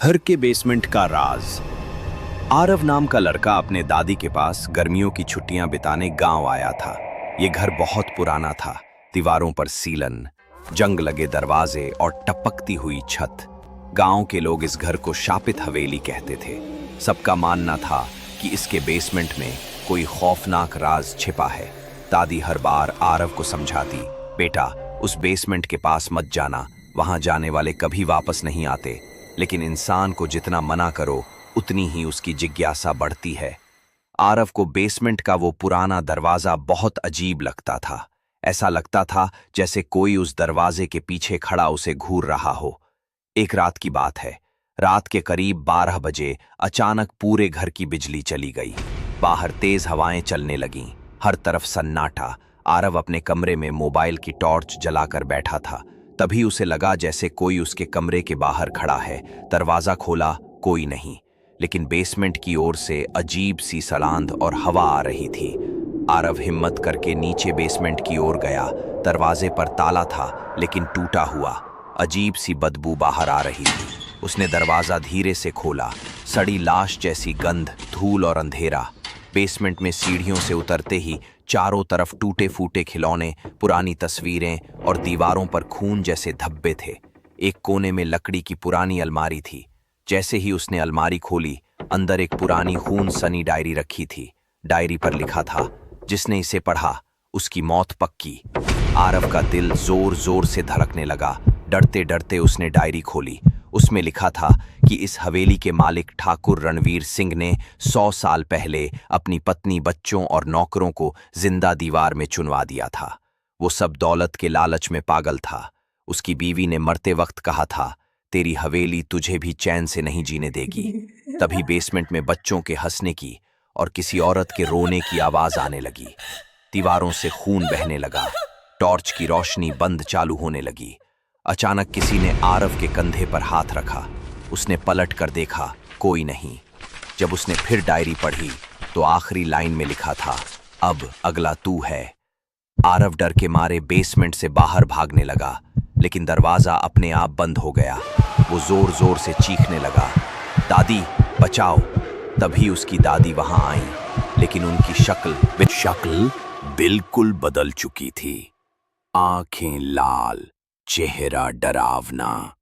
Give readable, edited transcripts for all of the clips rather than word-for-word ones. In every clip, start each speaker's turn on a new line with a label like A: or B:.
A: घर के बेसमेंट का राज। आरव नाम का लड़का अपने दादी के पास गर्मियों की छुट्टियां बिताने गांव आया था। ये घर बहुत पुराना था। दीवारों पर सीलन, जंग लगे दरवाजे और टपकती हुई छत। गांव के लोग इस घर को शापित हवेली कहते थे। सबका मानना था कि इसके बेसमेंट में कोई खौफनाक राज छिपा है। दादी हर बार आरव को समझाती, बेटा उस बेसमेंट के पास मत जाना, वहां जाने वाले कभी वापस नहीं आते। लेकिन इंसान को जितना मना करो उतनी ही उसकी जिज्ञासा बढ़ती है। आरव को बेसमेंट का वो पुराना दरवाजा बहुत अजीब लगता था। ऐसा लगता था जैसे कोई उस दरवाजे के पीछे खड़ा उसे घूर रहा हो। एक रात की बात है। रात के करीब 12 बजे अचानक पूरे घर की बिजली चली गई। बाहर तेज हवाएं चलने लगीं, हर तरफ सन्नाटा। आरव अपने कमरे में मोबाइल की टॉर्च जलाकर बैठा था। तभी उसे लगा जैसे कोई उसके कमरे के बाहर खड़ा है। दरवाजा खोला, कोई नहीं, लेकिन बेसमेंट की ओर से अजीब सी सलांद और हवा आ रही थी। आरव हिम्मत करके नीचे बेसमेंट की ओर गया। दरवाजे पर ताला था, लेकिन टूटा हुआ। अजीब सी बदबू बाहर आ रही थी। उसने दरवाजा धीरे से खोला। सड़ी लाश जैसी गंध, धूल और अंधेरा। बेसमेंट में सीढ़ियों से उतरते ही चारों तरफ टूटे फूटे खिलौने, पुरानी तस्वीरें और दीवारों पर खून जैसे धब्बे थे। एक कोने में लकड़ी की पुरानी अलमारी थी। जैसे ही उसने अलमारी खोली, अंदर एक पुरानी खून सनी डायरी रखी थी। डायरी पर लिखा था, जिसने इसे पढ़ा उसकी मौत पक्की। आरव का दिल जोर जोर से धड़कने लगा। डरते डरते उसने डायरी खोली। उसमें लिखा था कि इस हवेली के मालिक ठाकुर रणवीर सिंह ने 100 साल पहले अपनी पत्नी, बच्चों और नौकरों को जिंदा दीवार में चुनवा दिया था। वो सब दौलत के लालच में पागल था। उसकी बीवी ने मरते वक्त कहा था, तेरी हवेली तुझे भी चैन से नहीं जीने देगी। तभी बेसमेंट में बच्चों के हंसने की और किसी औरत के रोने की आवाज आने लगी। दीवारों से खून बहने लगा। टॉर्च की रोशनी बंद चालू होने लगी। अचानक किसी ने आरव के कंधे पर हाथ रखा। उसने पलट कर देखा, कोई नहीं। जब उसने फिर डायरी पढ़ी तो आखिरी लाइन में लिखा था, अब अगला तू है। आरव डर के मारे बेसमेंट से बाहर भागने लगा, लेकिन दरवाजा अपने आप बंद हो गया। वो जोर जोर से चीखने लगा, दादी बचाओ। तभी उसकी दादी वहां आई, लेकिन उनकी शक्ल बिल्कुल बदल चुकी थी। आंखें लाल, चेहरा डरावना।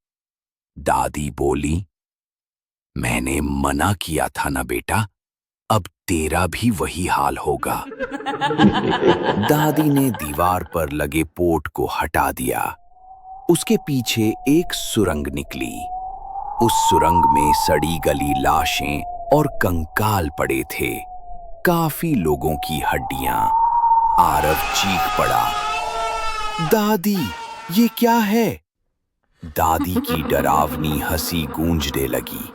A: दादी बोली, मैंने मना किया था ना बेटा, अब तेरा भी वही हाल होगा। दादी ने दीवार पर लगे पोर्ट को हटा दिया। उसके पीछे एक सुरंग निकली। उस सुरंग में सड़ी गली लाशें और कंकाल पड़े थे, काफी लोगों की हड्डियां। आरव चीख पड़ा, दादी ये क्या है? दादी की डरावनी हंसी गूंजने लगी।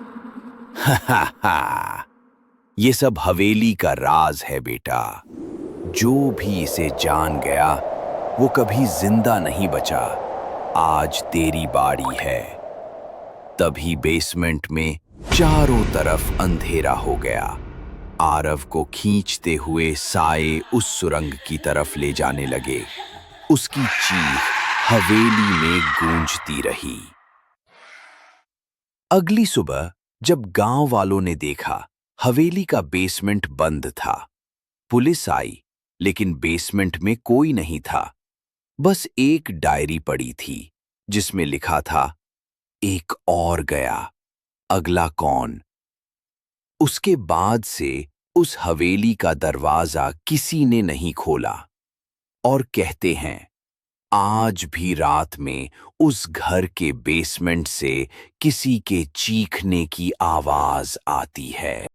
A: हा हा, ये सब हवेली का राज है बेटा। जो भी इसे जान गया वो कभी जिंदा नहीं बचा। आज तेरी बारी है। तभी बेसमेंट में चारों तरफ अंधेरा हो गया। आरव को खींचते हुए साए उस सुरंग की तरफ ले जाने लगे। उसकी चीख हवेली में गूंजती रही। अगली सुबह जब गांव वालों ने देखा, हवेली का बेसमेंट बंद था। पुलिस आई, लेकिन बेसमेंट में कोई नहीं था। बस एक डायरी पड़ी थी, जिसमें लिखा था, एक और गया, अगला कौन? उसके बाद से उस हवेली का दरवाजा किसी ने नहीं खोला। और कहते हैं, आज भी रात में उस घर के बेसमेंट से किसी के चीखने की आवाज आती है।